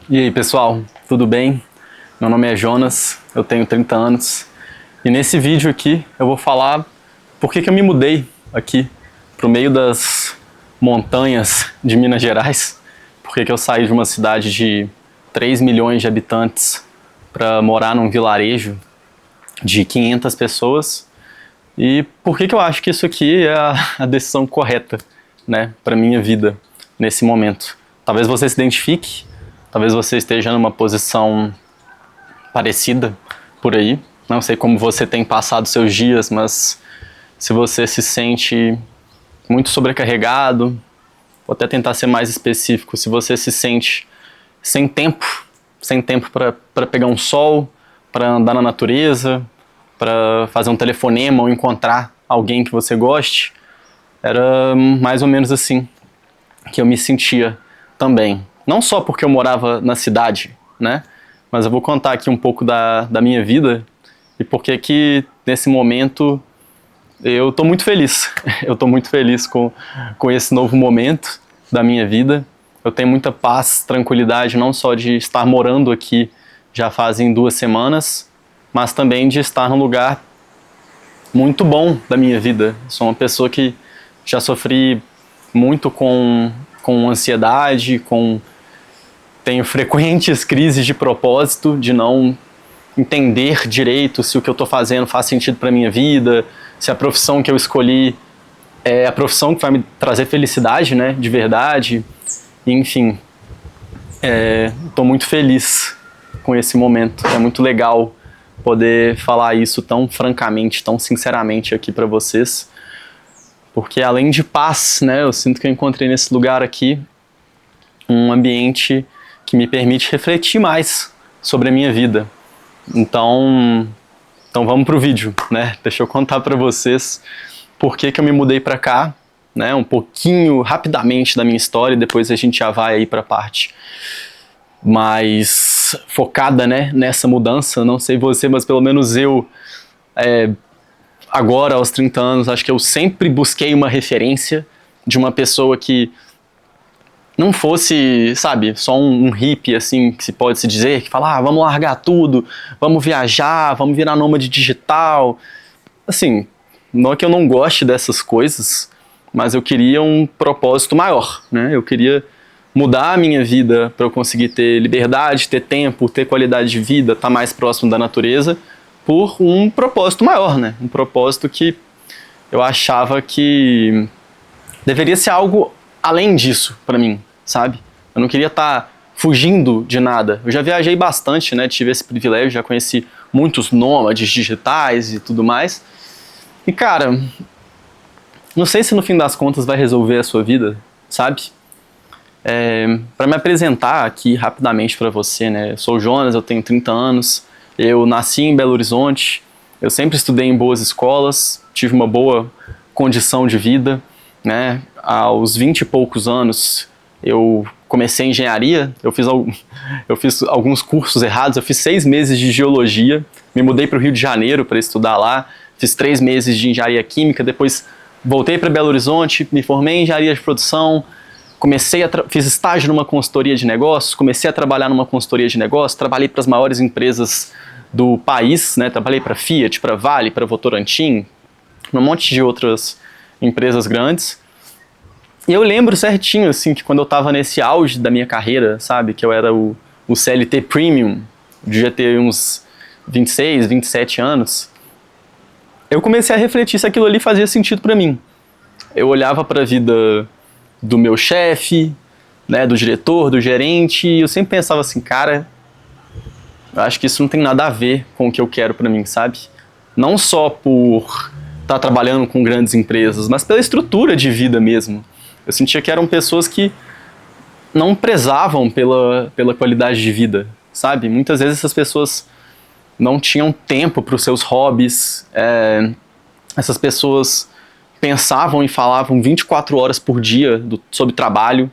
E aí, pessoal, tudo bem? Meu nome é Jonas, eu tenho 30 anos e nesse vídeo aqui eu vou falar por que eu me mudei aqui pro meio das montanhas de Minas Gerais, por que eu saí de uma cidade de 3 milhões de habitantes para morar num vilarejo de 500 pessoas e por que eu acho que isso aqui é a decisão correta, né, para minha vida nesse momento. Talvez você se identifique, talvez você esteja numa posição parecida por aí. Não sei como você tem passado seus dias, mas se você se sente muito sobrecarregado, vou até tentar ser mais específico, se você se sente sem tempo para pegar um sol, para andar na natureza, para fazer um telefonema ou encontrar alguém que você goste, era mais ou menos assim que eu me sentia também. Não só porque eu morava na cidade, né? Mas eu vou contar aqui um pouco da minha vida e porque que nesse momento eu tô muito feliz. Eu tô muito feliz com esse novo momento da minha vida. Eu tenho muita paz, tranquilidade, não só de estar morando aqui já fazem 2 semanas, mas também de estar num lugar muito bom da minha vida. Sou uma pessoa que já sofri muito com ansiedade, tenho frequentes crises de propósito, de não entender direito se o que eu estou fazendo faz sentido para a minha vida, se a profissão que eu escolhi é a profissão que vai me trazer felicidade, né, de verdade. Enfim, estou muito feliz com esse momento. É muito legal poder falar isso tão francamente, tão sinceramente aqui para vocês, porque além de paz, né, eu sinto que eu encontrei nesse lugar aqui um ambiente que me permite refletir mais sobre a minha vida. Então vamos pro vídeo, né? Deixa eu contar para vocês por que eu me mudei para cá, né? Um pouquinho rapidamente da minha história e depois a gente já vai aí para a parte mais focada, né, nessa mudança. Não sei você, mas pelo menos eu agora aos 30 anos, acho que eu sempre busquei uma referência de uma pessoa que não fosse, sabe, só um hippie, assim, que se pode se dizer, que fala, vamos largar tudo, vamos viajar, vamos virar nômade digital. Assim, não é que eu não goste dessas coisas, mas eu queria um propósito maior, né? Eu queria mudar a minha vida para eu conseguir ter liberdade, ter tempo, ter qualidade de vida, estar mais próximo da natureza, por um propósito maior, né? Um propósito que eu achava que deveria ser algo além disso para mim, sabe? Eu não queria estar fugindo de nada. Eu já viajei bastante, né? Tive esse privilégio, já conheci muitos nômades digitais e tudo mais. E cara, não sei se no fim das contas vai resolver a sua vida, sabe? Para me apresentar aqui rapidamente para você, né? Eu sou o Jonas, eu tenho 30 anos, eu nasci em Belo Horizonte, eu sempre estudei em boas escolas, tive uma boa condição de vida, né? Aos 20 e poucos anos eu comecei engenharia, eu fiz alguns cursos errados, eu fiz 6 meses de geologia, me mudei para o Rio de Janeiro para estudar lá, fiz 3 meses de engenharia química, depois voltei para Belo Horizonte, me formei em engenharia de produção, fiz estágio numa consultoria de negócios, comecei a trabalhar numa consultoria de negócios, trabalhei para as maiores empresas do país, né? Trabalhei para Fiat, para Vale, para Votorantim, um monte de outras empresas grandes. E eu lembro certinho, assim, que quando eu estava nesse auge da minha carreira, sabe, que eu era o CLT Premium, devia ter uns 26, 27 anos, eu comecei a refletir se aquilo ali fazia sentido para mim. Eu olhava para a vida do meu chefe, né, do diretor, do gerente, e eu sempre pensava assim, cara, eu acho que isso não tem nada a ver com o que eu quero para mim, sabe? Não só por estar trabalhando com grandes empresas, mas pela estrutura de vida mesmo. Eu sentia que eram pessoas que não prezavam pela qualidade de vida, sabe? Muitas vezes essas pessoas não tinham tempo para os seus hobbies, essas pessoas pensavam e falavam 24 horas por dia sobre trabalho.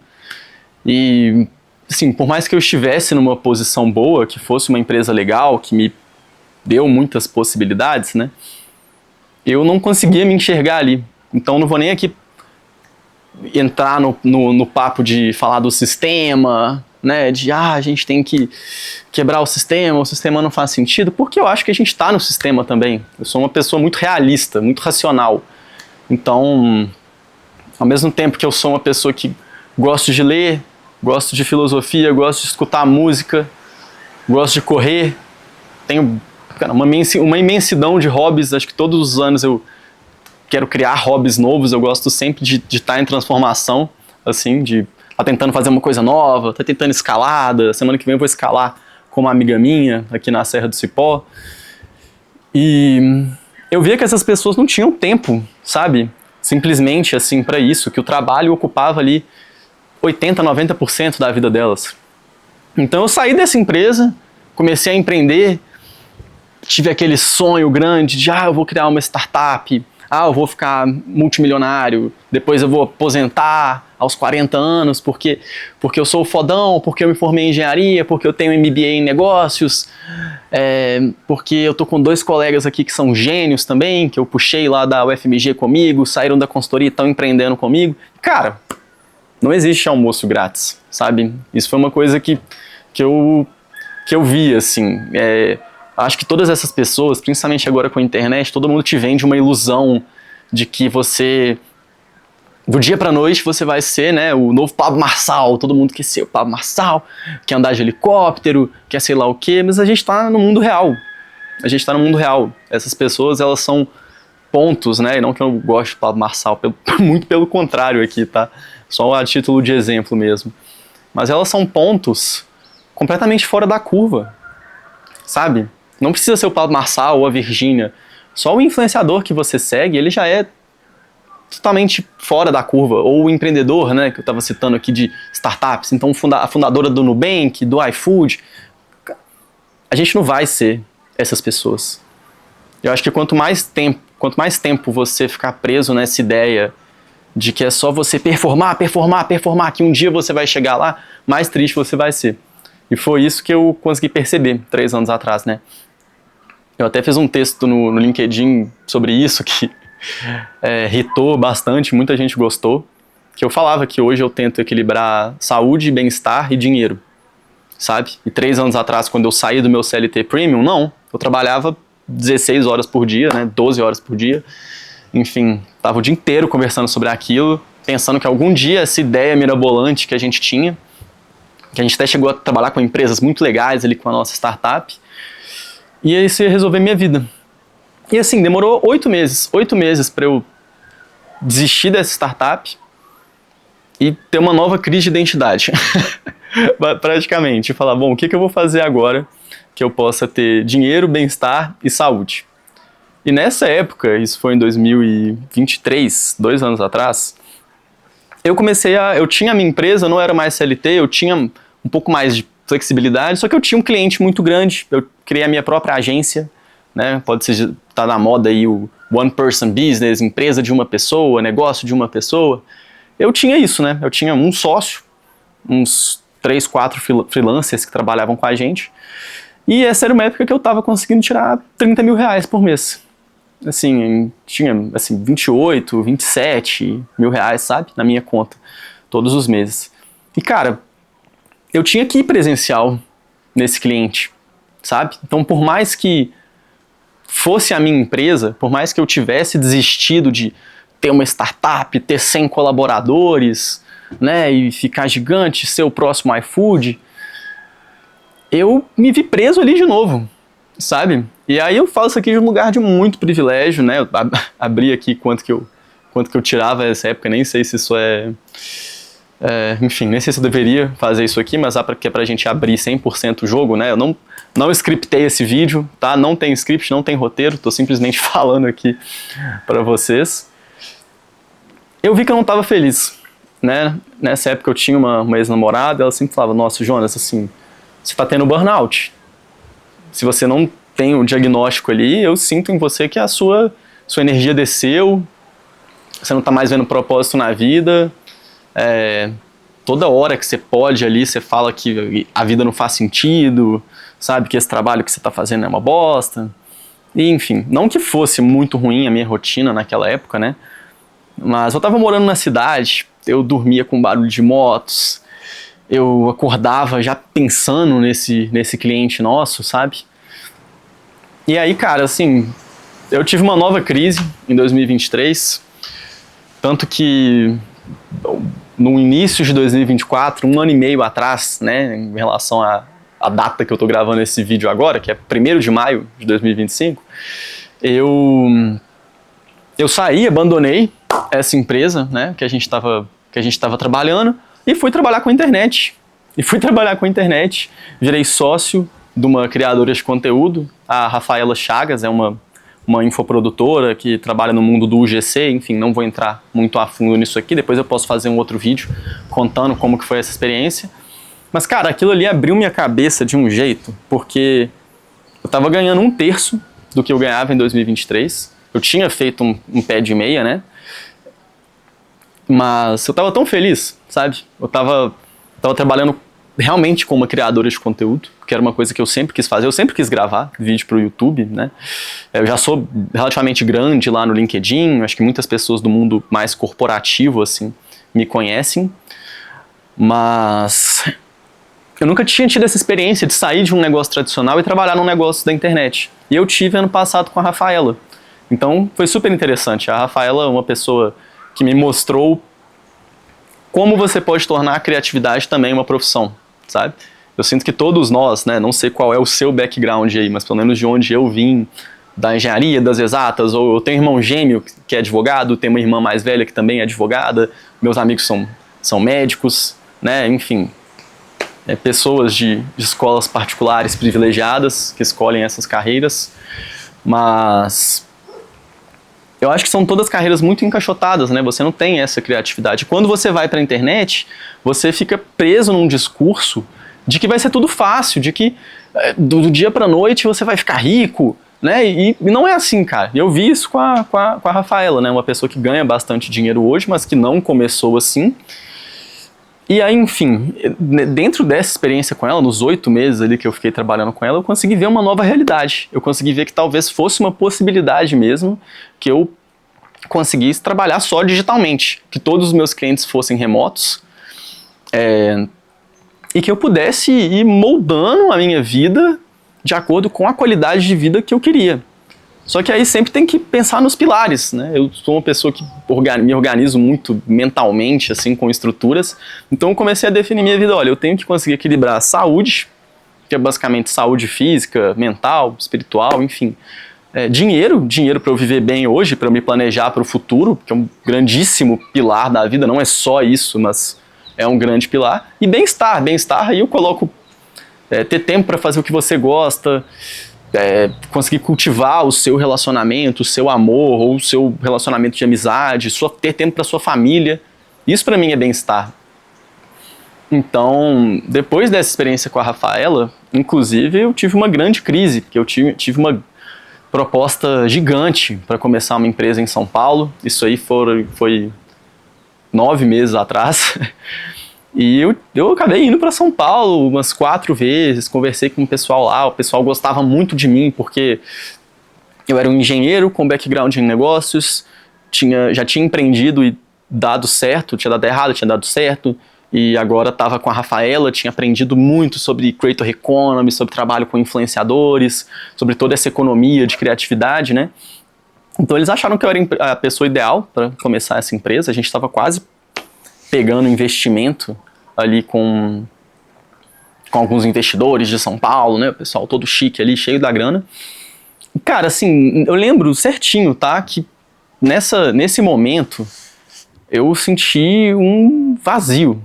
E, assim, por mais que eu estivesse numa posição boa, que fosse uma empresa legal, que me deu muitas possibilidades, né? Eu não conseguia me enxergar ali. Então não vou nem aqui entrar no papo de falar do sistema, né, de a gente tem que quebrar o sistema não faz sentido, porque eu acho que a gente está no sistema também. Eu sou uma pessoa muito realista, muito racional. Então, ao mesmo tempo que eu sou uma pessoa que gosto de ler, gosto de filosofia, gosto de escutar música, gosto de correr, tenho uma imensidão de hobbies, acho que todos os anos eu quero criar hobbies novos, eu gosto sempre de estar em transformação, assim, de estar tentando fazer uma coisa nova, estar tentando escalada, semana que vem eu vou escalar com uma amiga minha, aqui na Serra do Cipó, e eu via que essas pessoas não tinham tempo, sabe, simplesmente, assim, para isso, que o trabalho ocupava ali 80%, 90% da vida delas. Então eu saí dessa empresa, comecei a empreender, tive aquele sonho grande de eu vou criar uma startup, eu vou ficar multimilionário, depois eu vou aposentar aos 40 anos porque eu sou fodão, porque eu me formei em engenharia, porque eu tenho MBA em negócios, porque eu tô com 2 colegas aqui que são gênios também, que eu puxei lá da UFMG comigo, saíram da consultoria e estão empreendendo comigo. Cara, não existe almoço grátis, sabe? Isso foi uma coisa que eu vi, assim. Acho que todas essas pessoas, principalmente agora com a internet, todo mundo te vende uma ilusão de que você, do dia pra noite, você vai ser, né, o novo Pablo Marçal. Todo mundo quer ser o Pablo Marçal, quer andar de helicóptero, quer sei lá o quê, mas a gente tá no mundo real. A gente tá no mundo real. Essas pessoas, elas são pontos, né, e não que eu goste do Pablo Marçal, muito pelo contrário aqui, tá? Só a título de exemplo mesmo. Mas elas são pontos completamente fora da curva, sabe? Não precisa ser o Pablo Marçal ou a Virgínia. Só o influenciador que você segue, ele já é totalmente fora da curva. Ou o empreendedor, né, que eu estava citando aqui de startups. Então a fundadora do Nubank, do iFood. A gente não vai ser essas pessoas. Eu acho que quanto mais tempo você ficar preso nessa ideia de que é só você performar, que um dia você vai chegar lá, mais triste você vai ser. E foi isso que eu consegui perceber 3 anos atrás, né? Eu até fiz um texto no LinkedIn sobre isso que irritou bastante, muita gente gostou, que eu falava que hoje eu tento equilibrar saúde, bem-estar e dinheiro, sabe? E 3 anos atrás, quando eu saí do meu CLT Premium, não. Eu trabalhava 16 horas por dia, né? 12 horas por dia. Enfim, tava o dia inteiro conversando sobre aquilo, pensando que algum dia essa ideia mirabolante que a gente tinha, que a gente até chegou a trabalhar com empresas muito legais ali com a nossa startup, e aí isso ia resolver minha vida. E assim, demorou 8 meses para eu desistir dessa startup e ter uma nova crise de identidade. Praticamente, falar, bom, o que eu vou fazer agora que eu possa ter dinheiro, bem-estar e saúde? E nessa época, isso foi em 2023, 2 anos atrás, eu tinha a minha empresa, eu não era mais CLT, eu tinha um pouco mais de flexibilidade, só que eu tinha um cliente muito grande, eu criei a minha própria agência, né? Pode ser, tá na moda aí o one person business, empresa de uma pessoa, negócio de uma pessoa. Eu tinha isso, né? Eu tinha um sócio, uns 3, 4 freelancers que trabalhavam com a gente, e essa era uma época que eu tava conseguindo tirar 30 mil reais por mês. Assim, tinha 28, 27 mil reais, sabe? Na minha conta, todos os meses. E cara, eu tinha que ir presencial nesse cliente, sabe? Então, por mais que fosse a minha empresa, por mais que eu tivesse desistido de ter uma startup, ter 100 colaboradores, né, e ficar gigante, ser o próximo iFood, eu me vi preso ali de novo, sabe? E aí eu falo isso aqui de um lugar de muito privilégio, né? Eu abri aqui quanto que eu tirava nessa época, nem sei se isso enfim, nem sei se eu deveria fazer isso aqui, mas que é pra gente abrir 100% o jogo, né? Eu não scriptei esse vídeo, tá? Não tem script, não tem roteiro, tô simplesmente falando aqui pra vocês. Eu vi que eu não tava feliz, né? Nessa época eu tinha uma ex-namorada, ela sempre falava, nossa, Jonas, assim, você tá tendo burnout. Se você não tem um diagnóstico ali, eu sinto em você que a sua energia desceu, você não tá mais vendo propósito na vida, toda hora que você pode ali, você fala que a vida não faz sentido, sabe, que esse trabalho que você tá fazendo é uma bosta. E, enfim, não que fosse muito ruim a minha rotina naquela época, né, mas eu tava morando na cidade, eu dormia com barulho de motos, eu acordava já pensando nesse cliente nosso, sabe? E aí, cara, assim, eu tive uma nova crise em 2023, tanto que no início de 2024, um ano e meio atrás, né, em relação à data que eu tô gravando esse vídeo agora, que é 1º de maio de 2025, eu saí, abandonei essa empresa, né, que a gente tava trabalhando, e fui trabalhar com a internet. Virei sócio de uma criadora de conteúdo, a Rafaela Chagas, é uma infoprodutora que trabalha no mundo do UGC, enfim, não vou entrar muito a fundo nisso aqui, depois eu posso fazer um outro vídeo contando como que foi essa experiência. Mas, cara, aquilo ali abriu minha cabeça de um jeito, porque eu tava ganhando 1/3 do que eu ganhava em 2023, eu tinha feito um pé de meia, né? Mas eu tava tão feliz, sabe? Eu tava trabalhando realmente com uma criadora de conteúdo, que era uma coisa que eu sempre quis fazer, eu sempre quis gravar vídeo pro YouTube, né? Eu já sou relativamente grande lá no LinkedIn, acho que muitas pessoas do mundo mais corporativo, assim, me conhecem, mas eu nunca tinha tido essa experiência de sair de um negócio tradicional e trabalhar num negócio da internet. E eu tive ano passado com a Rafaela. Então foi super interessante. A Rafaela é uma pessoa que me mostrou como você pode tornar a criatividade também uma profissão, sabe? Eu sinto que todos nós, né, não sei qual é o seu background aí, mas pelo menos de onde eu vim, da engenharia, das exatas, ou eu tenho um irmão gêmeo que é advogado, tenho uma irmã mais velha que também é advogada, meus amigos são médicos, né, enfim, pessoas de escolas particulares privilegiadas que escolhem essas carreiras, mas eu acho que são todas carreiras muito encaixotadas, né? Você não tem essa criatividade. Quando você vai para a internet, você fica preso num discurso de que vai ser tudo fácil, de que do dia para noite você vai ficar rico, né? E não é assim, cara. Eu vi isso com a Rafaela, né? Uma pessoa que ganha bastante dinheiro hoje, mas que não começou assim. E aí, enfim, dentro dessa experiência com ela, nos 8 meses ali que eu fiquei trabalhando com ela, eu consegui ver uma nova realidade. Eu consegui ver que talvez fosse uma possibilidade mesmo que eu conseguisse trabalhar só digitalmente, que todos os meus clientes fossem remotos, e que eu pudesse ir moldando a minha vida de acordo com a qualidade de vida que eu queria. Só que aí sempre tem que pensar nos pilares, né? Eu sou uma pessoa que me organizo muito mentalmente, assim, com estruturas. Então eu comecei a definir minha vida. Olha, eu tenho que conseguir equilibrar a saúde, que é basicamente saúde física, mental, espiritual, enfim. Dinheiro para eu viver bem hoje, para eu me planejar para o futuro, que é um grandíssimo pilar da vida. Não é só isso, mas é um grande pilar. E bem-estar. Bem-estar, aí eu coloco ter tempo para fazer o que você gosta, conseguir cultivar o seu relacionamento, o seu amor, ou o seu relacionamento de amizade, ter tempo para sua família. Isso para mim é bem-estar. Então, depois dessa experiência com a Rafaela, inclusive, eu tive uma grande crise, porque eu tive uma proposta gigante para começar uma empresa em São Paulo. Isso aí foi 9 meses atrás. E eu acabei indo para São Paulo umas 4 vezes, conversei com o pessoal lá, o pessoal gostava muito de mim, porque eu era um engenheiro com background em negócios, já tinha empreendido e dado certo, tinha dado errado, tinha dado certo, e agora estava com a Rafaela, tinha aprendido muito sobre creator economy, sobre trabalho com influenciadores, sobre toda essa economia de criatividade, né? Então eles acharam que eu era a pessoa ideal para começar essa empresa, a gente estava quase pegando investimento ali com alguns investidores de São Paulo, né, o pessoal todo chique ali, cheio da grana. E, cara, assim, eu lembro certinho, tá, que nesse momento eu senti um vazio.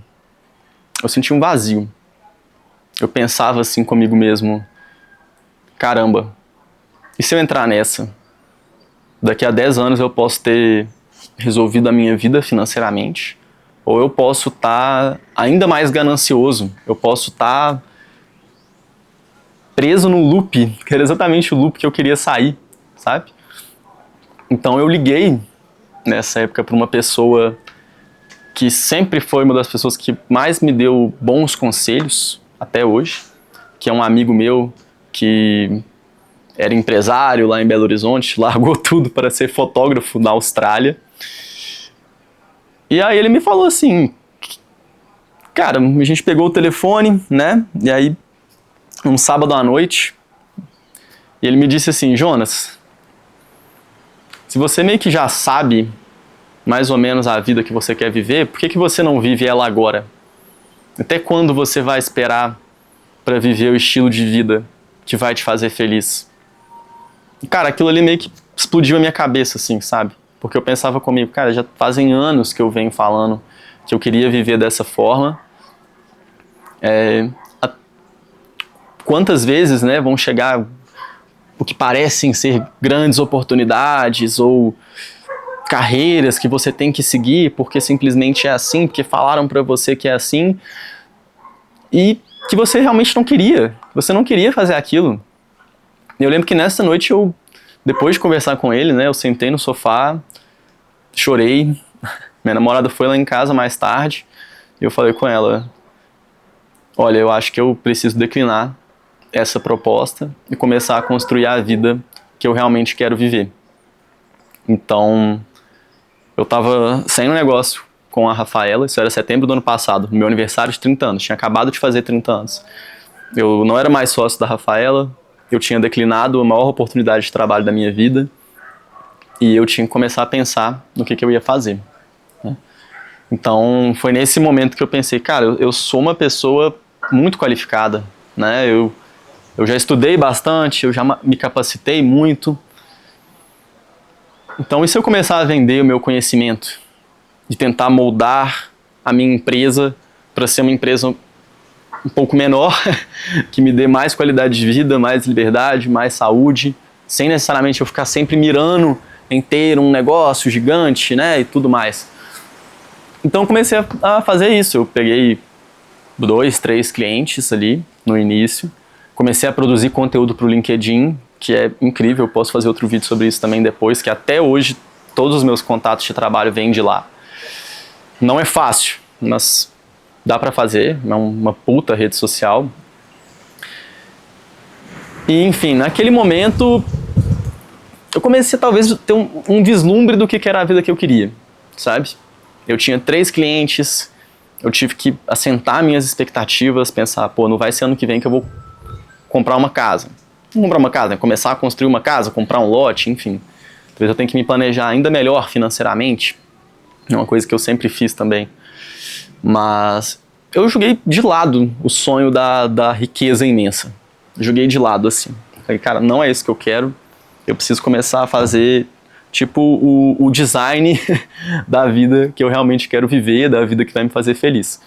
Eu pensava assim comigo mesmo, caramba, e se eu entrar nessa? Daqui a 10 anos eu posso ter resolvido a minha vida financeiramente, ou eu posso estar ainda mais ganancioso, eu posso estar preso no loop, que era exatamente o loop que eu queria sair, sabe? Então eu liguei nessa época para uma pessoa que sempre foi uma das pessoas que mais me deu bons conselhos até hoje, que é um amigo meu que era empresário lá em Belo Horizonte, largou tudo para ser fotógrafo na Austrália. E aí ele me falou assim, Cara, a gente pegou o telefone, né? E aí, um sábado à noite, e ele me disse assim: Jonas, se você meio que já sabe mais ou menos a vida que você quer viver, por que você não vive ela agora? Até quando você vai esperar para viver o estilo de vida que vai te fazer feliz? E, cara, aquilo ali meio que explodiu a minha cabeça, assim, sabe? Porque eu pensava comigo, cara, já fazem anos que eu venho falando que eu queria viver dessa forma. Quantas vezes, né, vão chegar o que parecem ser grandes oportunidades ou carreiras que você tem que seguir porque simplesmente é assim, porque falaram pra você que é assim, e que você realmente não queria. Você não queria fazer aquilo. Eu lembro que nessa noite depois de conversar com ele, né, eu sentei no sofá, chorei. Minha namorada foi lá em casa mais tarde e eu falei com ela: olha, eu acho que eu preciso declinar essa proposta e começar a construir a vida que eu realmente quero viver. Então, eu tava sem um negócio com a Rafaela, isso era setembro do ano passado, meu aniversário de 30 anos, tinha acabado de fazer 30 anos. Eu não era mais sócio da Rafaela, eu tinha declinado a maior oportunidade de trabalho da minha vida e eu tinha que começar a pensar no que eu ia fazer, né? Então, foi nesse momento que eu pensei, cara, eu sou uma pessoa muito qualificada, né? Eu já estudei bastante, eu já me capacitei muito. Então, e se eu começar a vender o meu conhecimento e tentar moldar a minha empresa para ser uma empresa um pouco menor, que me dê mais qualidade de vida, mais liberdade, mais saúde, sem necessariamente eu ficar sempre mirando em ter um negócio gigante, né, e tudo mais. Então, eu comecei a fazer isso. Eu peguei 2, 3 clientes ali no início, comecei a produzir conteúdo para o LinkedIn, que é incrível, eu posso fazer outro vídeo sobre isso também depois, que até hoje todos os meus contatos de trabalho vêm de lá. Não é fácil, mas dá para fazer, é uma puta rede social. E enfim, naquele momento eu comecei talvez a ter um vislumbre do que era a vida que eu queria, sabe? Eu tinha 3 clientes, eu tive que assentar minhas expectativas, pensar, pô, não vai ser ano que vem que eu vou comprar uma casa. Não comprar uma casa, né? Começar a construir uma casa, comprar um lote, enfim. Talvez eu tenha que me planejar ainda melhor financeiramente. É uma coisa que eu sempre fiz também. Mas eu joguei de lado o sonho da riqueza imensa. Joguei de lado, assim. Falei, cara, não é isso que eu quero. Eu preciso começar a fazer, tipo, o design da vida que eu realmente quero viver, da vida que vai me fazer feliz.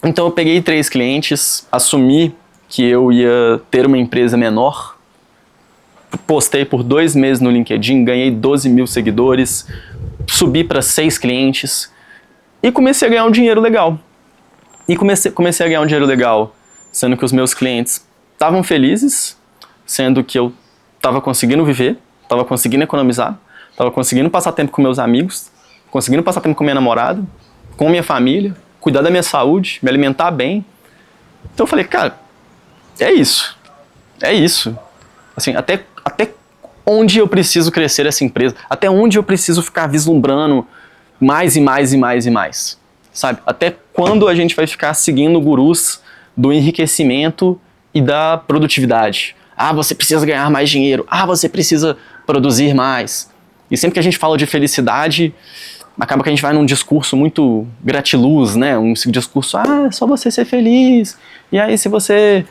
Então eu peguei 3 clientes, assumi que eu ia ter uma empresa menor, postei por 2 meses no LinkedIn, ganhei 12 mil seguidores, subi para 6 clientes e comecei a ganhar um dinheiro legal. E comecei a ganhar um dinheiro legal, sendo que os meus clientes estavam felizes, sendo que eu estava conseguindo viver, estava conseguindo economizar, estava conseguindo passar tempo com meus amigos, conseguindo passar tempo com minha namorada, com minha família, cuidar da minha saúde, me alimentar bem. Então eu falei, cara, é isso. Assim, até onde eu preciso crescer essa empresa? Até onde eu preciso ficar vislumbrando mais e mais e mais e mais? Sabe? Até quando a gente vai ficar seguindo gurus do enriquecimento e da produtividade? Ah, você precisa ganhar mais dinheiro. Ah, você precisa produzir mais. E sempre que a gente fala de felicidade, acaba que a gente vai num discurso muito gratiluz, né? Um discurso, é só você ser feliz. E aí se você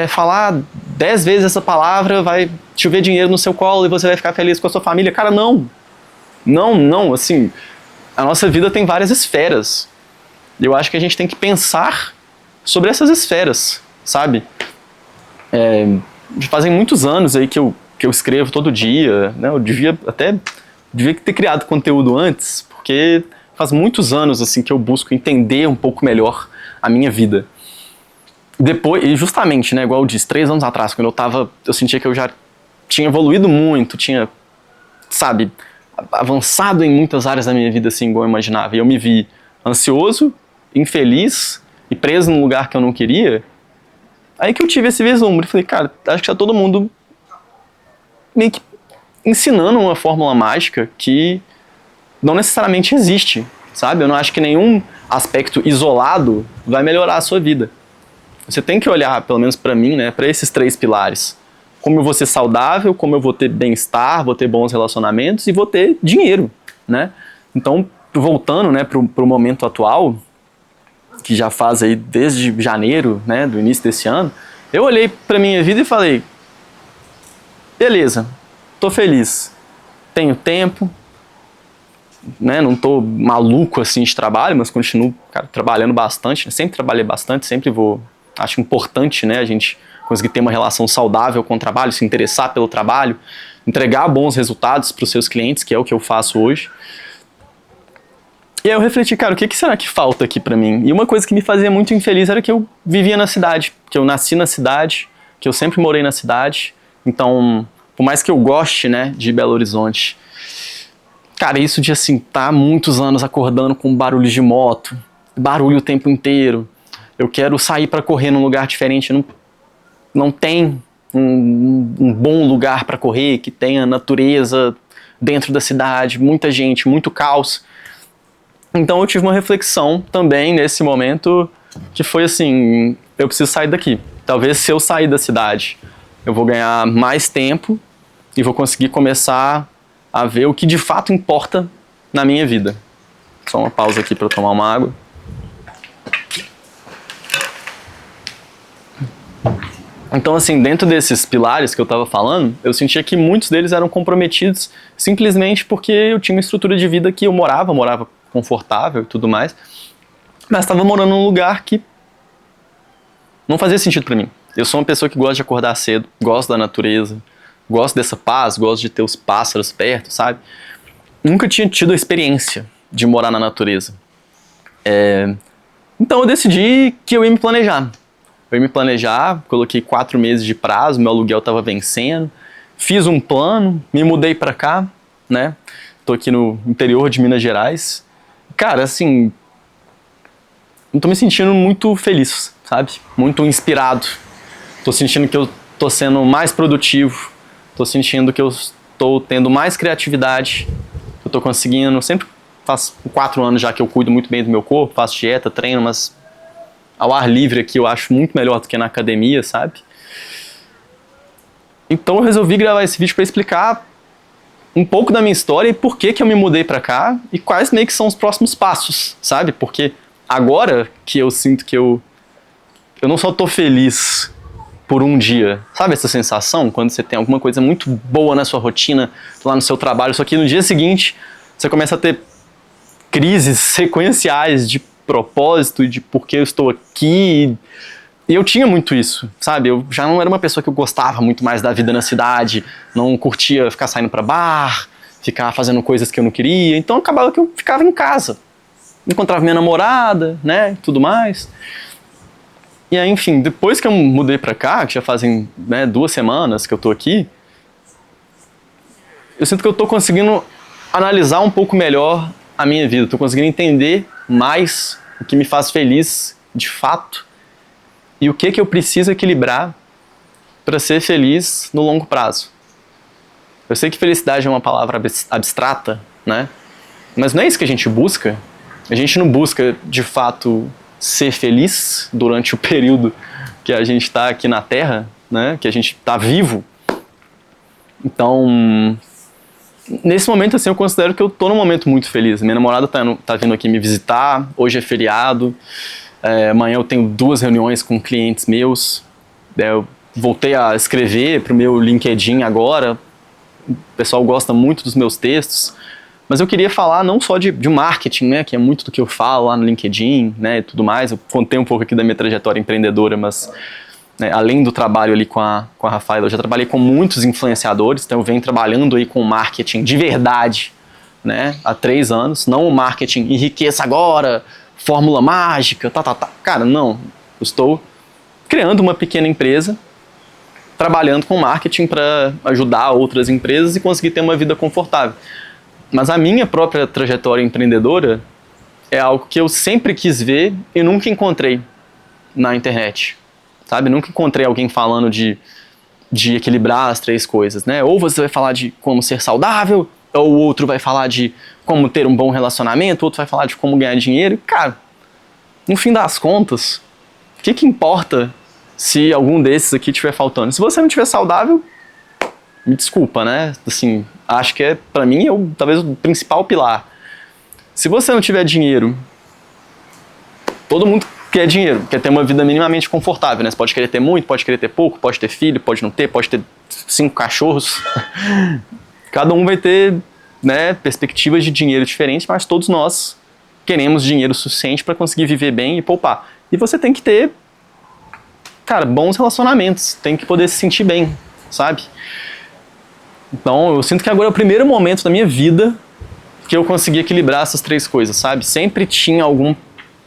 falar 10 vezes essa palavra, vai chover dinheiro no seu colo e você vai ficar feliz com a sua família. Cara, não, assim, a nossa vida tem várias esferas. E eu acho que a gente tem que pensar sobre essas esferas, sabe? Fazem muitos anos aí que eu escrevo todo dia, né? Eu devia ter criado conteúdo antes, porque faz muitos anos assim que eu busco entender um pouco melhor a minha vida. Depois, e justamente, né, igual eu disse, 3 anos atrás, quando eu sentia que eu já tinha evoluído muito, tinha, sabe, avançado em muitas áreas da minha vida, assim, igual eu imaginava, e eu me vi ansioso, infeliz e preso num lugar que eu não queria. Aí que eu tive esse vislumbre, falei, cara, acho que tá todo mundo meio que ensinando uma fórmula mágica que não necessariamente existe, sabe? Eu não acho que nenhum aspecto isolado vai melhorar a sua vida. Você tem que olhar, pelo menos para mim, né, para esses 3 pilares. Como eu vou ser saudável, como eu vou ter bem-estar, vou ter bons relacionamentos e vou ter dinheiro, né? Então, voltando, né, pro momento atual, que já faz aí desde janeiro, né, do início desse ano, eu olhei pra minha vida e falei, beleza, tô feliz, tenho tempo, né, não tô maluco assim de trabalho, mas continuo, cara, trabalhando bastante, sempre trabalhei bastante, sempre vou, acho importante, né, a gente conseguir ter uma relação saudável com o trabalho, se interessar pelo trabalho, entregar bons resultados para os seus clientes, que é o que eu faço hoje. E aí eu refleti, cara, o que será que falta aqui pra mim? E uma coisa que me fazia muito infeliz era que eu vivia na cidade, que eu nasci na cidade, que eu sempre morei na cidade. Então, por mais que eu goste, né, de Belo Horizonte, cara, isso de assim, tá há muitos anos acordando com barulhos de moto, barulho o tempo inteiro. Eu quero sair pra correr num lugar diferente, não tem um bom lugar pra correr, que tenha natureza dentro da cidade, muita gente, muito caos. Então eu tive uma reflexão também nesse momento que foi assim, eu preciso sair daqui. Talvez se eu sair da cidade, eu vou ganhar mais tempo e vou conseguir começar a ver o que de fato importa na minha vida. Só uma pausa aqui para eu tomar uma água. Então, assim, dentro desses pilares que eu estava falando, eu sentia que muitos deles eram comprometidos simplesmente porque eu tinha uma estrutura de vida que eu morava confortável e tudo mais, mas estava morando num lugar que não fazia sentido para mim. Eu sou uma pessoa que gosta de acordar cedo, gosto da natureza, gosto dessa paz, gosto de ter os pássaros perto, sabe? Nunca tinha tido a experiência de morar na natureza. Então eu decidi que eu ia me planejar. Eu ia me planejar, coloquei 4 meses de prazo, meu aluguel estava vencendo, fiz um plano, me mudei para cá, né? Tô aqui no interior de Minas Gerais. Cara, assim, eu tô me sentindo muito feliz, sabe? Muito inspirado. Tô sentindo que eu tô sendo mais produtivo, tô sentindo que eu tô tendo mais criatividade, eu tô conseguindo, sempre faz 4 anos já que eu cuido muito bem do meu corpo, faço dieta, treino, mas ao ar livre aqui eu acho muito melhor do que na academia, sabe? Então eu resolvi gravar esse vídeo para explicar um pouco da minha história e por que eu me mudei pra cá e quais meio que são os próximos passos, sabe? Porque agora que eu sinto que eu não só tô feliz por um dia, sabe essa sensação quando você tem alguma coisa muito boa na sua rotina, lá no seu trabalho, só que no dia seguinte você começa a ter crises sequenciais de propósito, de por que eu estou aqui. E eu tinha muito isso, sabe? Eu já não era uma pessoa que eu gostava muito mais da vida na cidade, não curtia ficar saindo pra bar, ficar fazendo coisas que eu não queria, então acabava que eu ficava em casa. Encontrava minha namorada, né, e tudo mais. E aí, enfim, depois que eu mudei pra cá, que já fazem, né, 2 semanas que eu tô aqui, eu sinto que eu tô conseguindo analisar um pouco melhor a minha vida, tô conseguindo entender mais o que me faz feliz de fato, e o que eu preciso equilibrar para ser feliz no longo prazo. Eu sei que felicidade é uma palavra abstrata, né? Mas não é isso que a gente busca. A gente não busca, de fato, ser feliz durante o período que a gente está aqui na Terra, né? Que a gente está vivo. Então, nesse momento, assim, eu considero que eu tô num momento muito feliz. Minha namorada tá vindo aqui me visitar, hoje é feriado. Amanhã eu tenho 2 reuniões com clientes meus. Eu voltei a escrever para o meu LinkedIn agora. O pessoal gosta muito dos meus textos. Mas eu queria falar não só de marketing, né, que é muito do que eu falo lá no LinkedIn, né, e tudo mais. Eu contei um pouco aqui da minha trajetória empreendedora, mas né, além do trabalho ali com a Rafaela, eu já trabalhei com muitos influenciadores, então eu venho trabalhando aí com marketing de verdade, né, há 3 anos. Não o marketing enriqueça agora, fórmula mágica, Cara, não. Eu estou criando uma pequena empresa, trabalhando com marketing para ajudar outras empresas e conseguir ter uma vida confortável. Mas a minha própria trajetória empreendedora é algo que eu sempre quis ver e nunca encontrei na internet, sabe? Nunca encontrei alguém falando de equilibrar as 3 coisas, né? Ou você vai falar de como ser saudável, ou o outro vai falar de como ter um bom relacionamento, o outro vai falar de como ganhar dinheiro. Cara, no fim das contas, o que importa se algum desses aqui estiver faltando? Se você não estiver saudável, me desculpa, né? Assim, acho que pra mim, talvez o principal pilar. Se você não tiver dinheiro, todo mundo quer dinheiro, quer ter uma vida minimamente confortável, né? Você pode querer ter muito, pode querer ter pouco, pode ter filho, pode não ter, pode ter 5 cachorros. Cada um vai ter, né, perspectivas de dinheiro diferentes, mas todos nós queremos dinheiro suficiente para conseguir viver bem e poupar. E você tem que ter, cara, bons relacionamentos, tem que poder se sentir bem, sabe? Então, eu sinto que agora é o primeiro momento da minha vida que eu consegui equilibrar essas 3 coisas, sabe? Sempre tinha algum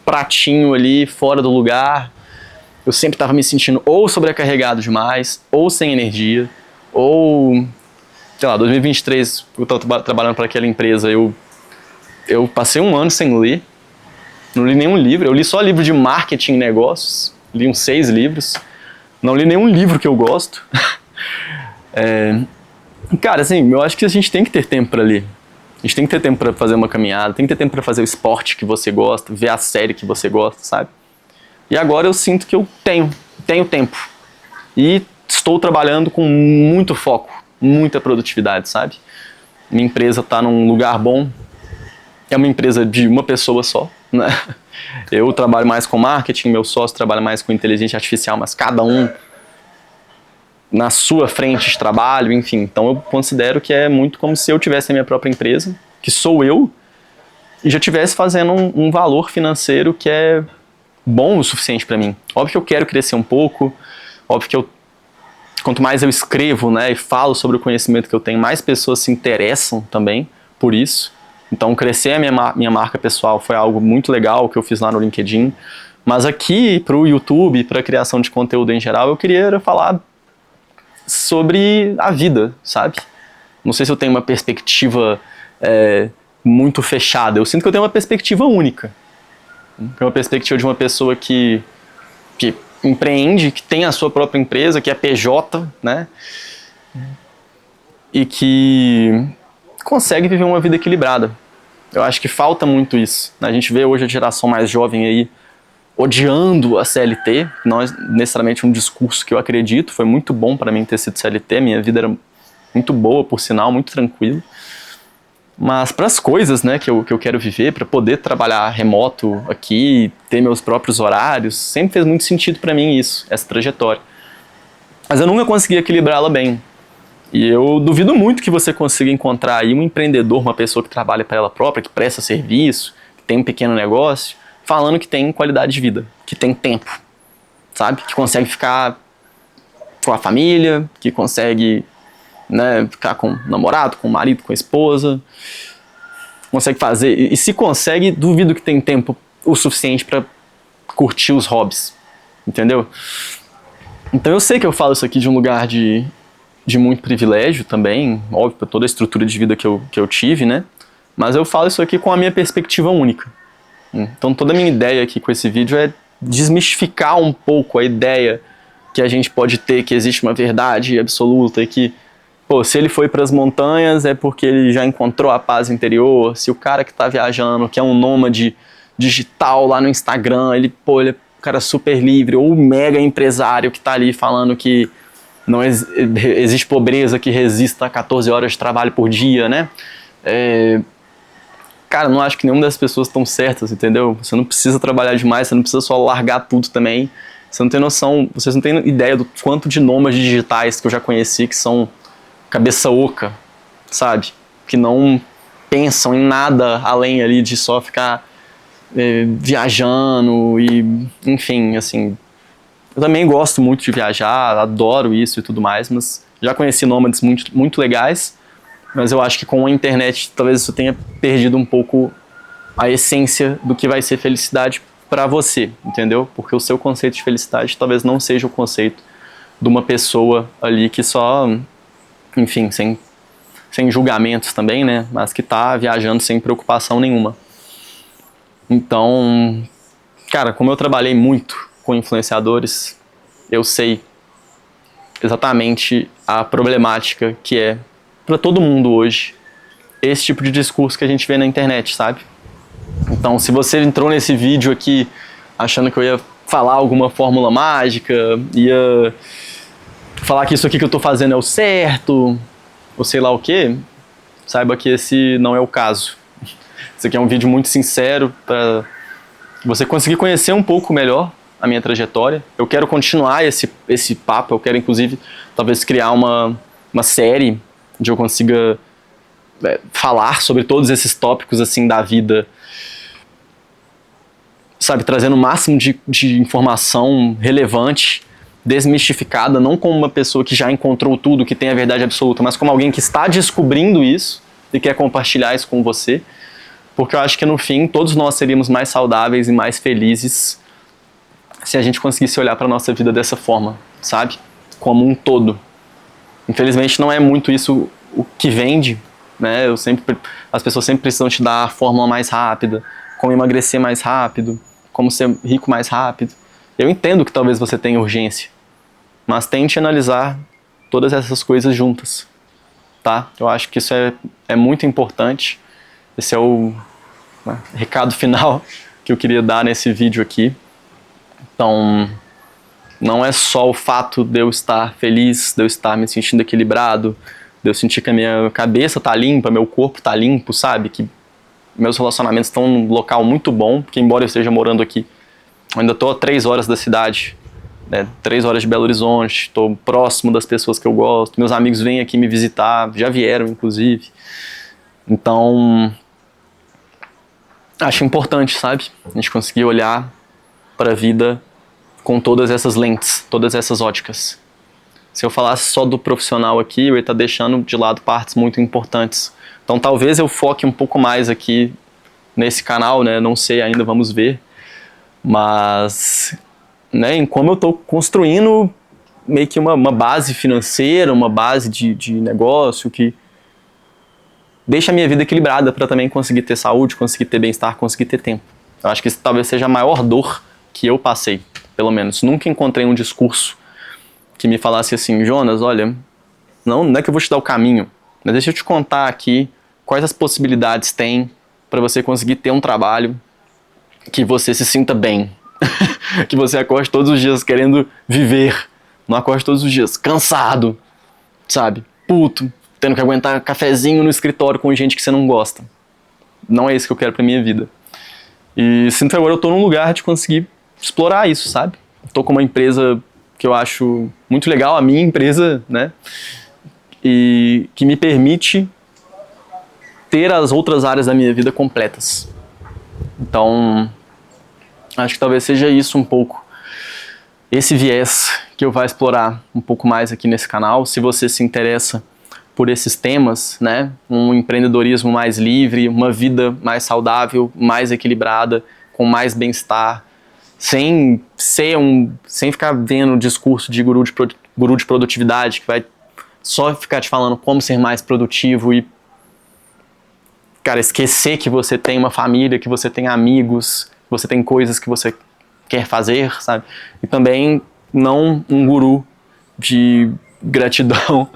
pratinho ali fora do lugar, eu sempre estava me sentindo ou sobrecarregado demais, ou sem energia, ou, sei lá, 2023, eu estava trabalhando para aquela empresa, eu passei 1 ano sem ler, não li nenhum livro, eu li só livro de marketing e negócios, li uns 6 livros, não li nenhum livro que eu gosto. Cara, assim, eu acho que a gente tem que ter tempo para ler. A gente tem que ter tempo para fazer uma caminhada, tem que ter tempo para fazer o esporte que você gosta, ver a série que você gosta, sabe? E agora eu sinto que eu tenho tempo. E estou trabalhando com muito foco, muita produtividade, sabe? Minha empresa está num lugar bom. É uma empresa de uma pessoa só, né? Eu trabalho mais com marketing, meu sócio trabalha mais com inteligência artificial, mas cada um na sua frente de trabalho, enfim. Então eu considero que é muito como se eu tivesse a minha própria empresa, que sou eu, e já estivesse fazendo um valor financeiro que é bom o suficiente para mim. Óbvio que eu quero crescer um pouco, óbvio que quanto mais eu escrevo, né, e falo sobre o conhecimento que eu tenho, mais pessoas se interessam também por isso. Então crescer a minha marca pessoal foi algo muito legal que eu fiz lá no LinkedIn. Mas aqui, para o YouTube, para a criação de conteúdo em geral, eu queria falar sobre a vida, sabe? Não sei se eu tenho uma perspectiva muito fechada. Eu sinto que eu tenho uma perspectiva única. Uma perspectiva de uma pessoa que empreende, que tem a sua própria empresa, que é PJ, né? E que consegue viver uma vida equilibrada. Eu acho que falta muito isso. A gente vê hoje a geração mais jovem aí odiando a CLT, não é necessariamente um discurso que eu acredito, foi muito bom para mim ter sido CLT, minha vida era muito boa, por sinal, muito tranquila. Mas para as coisas, né, que eu quero viver, para poder trabalhar remoto aqui, ter meus próprios horários, sempre fez muito sentido para mim isso, essa trajetória. Mas eu nunca consegui equilibrá-la bem. E eu duvido muito que você consiga encontrar aí um empreendedor, uma pessoa que trabalha para ela própria, que presta serviço, que tem um pequeno negócio, falando que tem qualidade de vida, que tem tempo, sabe? Que consegue ficar com a família, que consegue, né, ficar com o namorado, com o marido, com a esposa, consegue fazer, e se consegue, duvido que tem tempo o suficiente para curtir os hobbies, entendeu? Então eu sei que eu falo isso aqui de um lugar de muito privilégio também, óbvio, por toda a estrutura de vida que eu tive, né? Mas eu falo isso aqui com a minha perspectiva única. Então toda a minha ideia aqui com esse vídeo é desmistificar um pouco a ideia que a gente pode ter que existe uma verdade absoluta e que, pô, se ele foi para as montanhas é porque ele já encontrou a paz interior, se o cara que está viajando, que é um nômade digital lá no Instagram, ele é um cara super livre, ou o mega empresário que está ali falando que não existe pobreza que resista a 14 horas de trabalho por dia, né? Cara, não acho que nenhuma das pessoas estão certas, entendeu? Você não precisa trabalhar demais, você não precisa só largar tudo também. Você não tem noção, vocês não têm ideia do quanto de nômades digitais que eu já conheci que são cabeça oca, sabe? Que não pensam em nada além ali de só ficar viajando e, enfim, assim. Eu também gosto muito de viajar, adoro isso e tudo mais, mas já conheci nômades muito, muito legais. Mas eu acho que com a internet talvez isso tenha perdido um pouco a essência do que vai ser felicidade para você, entendeu? Porque o seu conceito de felicidade talvez não seja o conceito de uma pessoa ali que só, enfim, sem julgamentos também, né? Mas que tá viajando sem preocupação nenhuma. Então, cara, como eu trabalhei muito com influenciadores, eu sei exatamente a problemática que é para todo mundo hoje esse tipo de discurso que a gente vê na internet, sabe? Então, se você entrou nesse vídeo aqui achando que eu ia falar alguma fórmula mágica, ia falar que isso aqui que eu tô fazendo é o certo, ou sei lá o quê, saiba que esse não é o caso. Esse aqui é um vídeo muito sincero para você conseguir conhecer um pouco melhor a minha trajetória. Eu quero continuar esse papo, eu quero inclusive talvez criar uma série onde eu consiga falar sobre todos esses tópicos assim da vida, sabe, trazendo o máximo de informação relevante, desmistificada, não como uma pessoa que já encontrou tudo, que tem a verdade absoluta, mas como alguém que está descobrindo isso e quer compartilhar isso com você, porque eu acho que no fim todos nós seríamos mais saudáveis e mais felizes se a gente conseguisse olhar para a nossa vida dessa forma, sabe? Como um todo. Infelizmente não é muito isso o que vende, né? As pessoas sempre precisam te dar a fórmula mais rápida, como emagrecer mais rápido, como ser rico mais rápido. Eu entendo que talvez você tenha urgência, mas tente analisar todas essas coisas juntas, tá? Eu acho que isso é muito importante. Esse é o recado final que eu queria dar nesse vídeo aqui. Então, não é só o fato de eu estar feliz, de eu estar me sentindo equilibrado, de eu sentir que a minha cabeça tá limpa, meu corpo tá limpo, sabe? Que meus relacionamentos estão num local muito bom, porque embora eu esteja morando aqui, eu ainda estou a 3 horas da cidade, né? 3 horas de Belo Horizonte, estou próximo das pessoas que eu gosto, meus amigos vêm aqui me visitar, já vieram inclusive. Então, acho importante, sabe? A gente conseguir olhar para a vida com todas essas lentes, todas essas óticas. Se eu falasse só do profissional aqui, eu ia estar deixando de lado partes muito importantes. Então talvez eu foque um pouco mais aqui nesse canal, né? Não sei ainda, vamos ver. Mas, né, em como eu estou construindo meio que uma base financeira, uma base de negócio que deixa a minha vida equilibrada para também conseguir ter saúde, conseguir ter bem-estar, conseguir ter tempo. Eu acho que isso talvez seja a maior dor que eu passei, pelo menos. Nunca encontrei um discurso que me falasse assim, Jonas, olha, não é que eu vou te dar o caminho, mas deixa eu te contar aqui quais as possibilidades tem para você conseguir ter um trabalho que você se sinta bem, que você acorde todos os dias querendo viver, não acorde todos os dias cansado, sabe, puto, tendo que aguentar cafezinho no escritório com gente que você não gosta. Não é isso que eu quero pra minha vida. E sinto que agora eu tô num lugar de conseguir explorar isso, sabe? Eu tô com uma empresa que eu acho muito legal, a minha empresa, né? E que me permite ter as outras áreas da minha vida completas. Então, acho que talvez seja isso um pouco, esse viés que eu vou explorar um pouco mais aqui nesse canal. Se você se interessa por esses temas, né? Um empreendedorismo mais livre, uma vida mais saudável, mais equilibrada, com mais bem-estar, sem ficar vendo discurso de guru de produtividade que vai só ficar te falando como ser mais produtivo e, cara, esquecer que você tem uma família, que você tem amigos, que você tem coisas que você quer fazer, sabe? E também não um guru de gratidão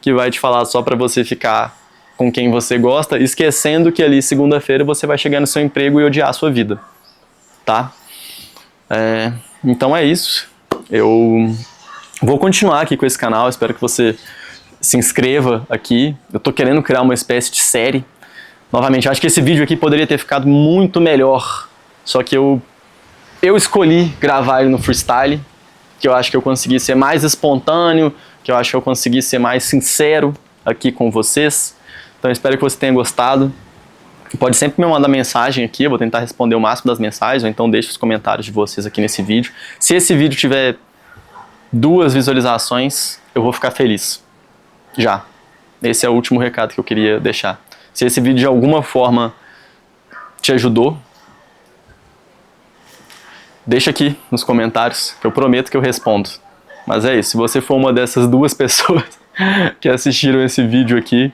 que vai te falar só pra você ficar com quem você gosta, esquecendo que ali segunda-feira você vai chegar no seu emprego e odiar a sua vida, tá? Então é isso. Eu vou continuar aqui com esse canal, espero que você se inscreva aqui. Eu tô querendo criar uma espécie de série. Novamente, acho que esse vídeo aqui poderia ter ficado muito melhor, só que eu escolhi gravar ele no freestyle, que eu acho que eu consegui ser mais espontâneo, que eu acho que eu consegui ser mais sincero aqui com vocês. Então eu espero que você tenha gostado. Pode sempre me mandar mensagem aqui, eu vou tentar responder o máximo das mensagens, ou então deixe os comentários de vocês aqui nesse vídeo. Se esse vídeo tiver 2 visualizações, eu vou ficar feliz. Já. Esse é o último recado que eu queria deixar. Se esse vídeo de alguma forma te ajudou, deixa aqui nos comentários, que eu prometo que eu respondo. Mas é isso, se você for uma dessas 2 pessoas que assistiram esse vídeo aqui,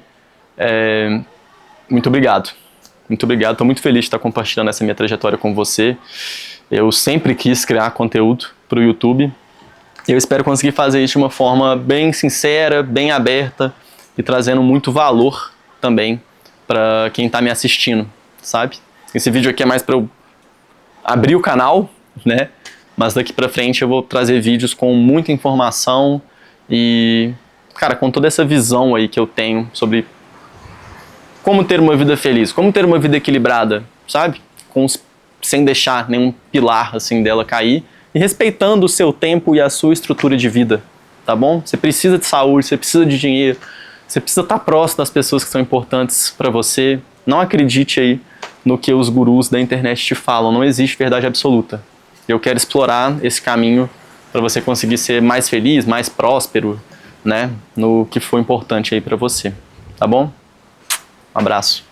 muito obrigado. Muito obrigado, estou muito feliz de estar compartilhando essa minha trajetória com você. Eu sempre quis criar conteúdo para o YouTube. Eu espero conseguir fazer isso de uma forma bem sincera, bem aberta e trazendo muito valor também pra quem tá me assistindo, sabe? Esse vídeo aqui é mais pra eu abrir o canal, né? Mas daqui pra frente eu vou trazer vídeos com muita informação e, cara, com toda essa visão aí que eu tenho sobre como ter uma vida feliz, como ter uma vida equilibrada, sabe? Sem deixar nenhum pilar assim dela cair e respeitando o seu tempo e a sua estrutura de vida, tá bom? Você precisa de saúde, você precisa de dinheiro, você precisa estar próximo das pessoas que são importantes para você. Não acredite aí no que os gurus da internet te falam, não existe verdade absoluta. Eu quero explorar esse caminho para você conseguir ser mais feliz, mais próspero, né, no que for importante aí para você, tá bom? Um abraço.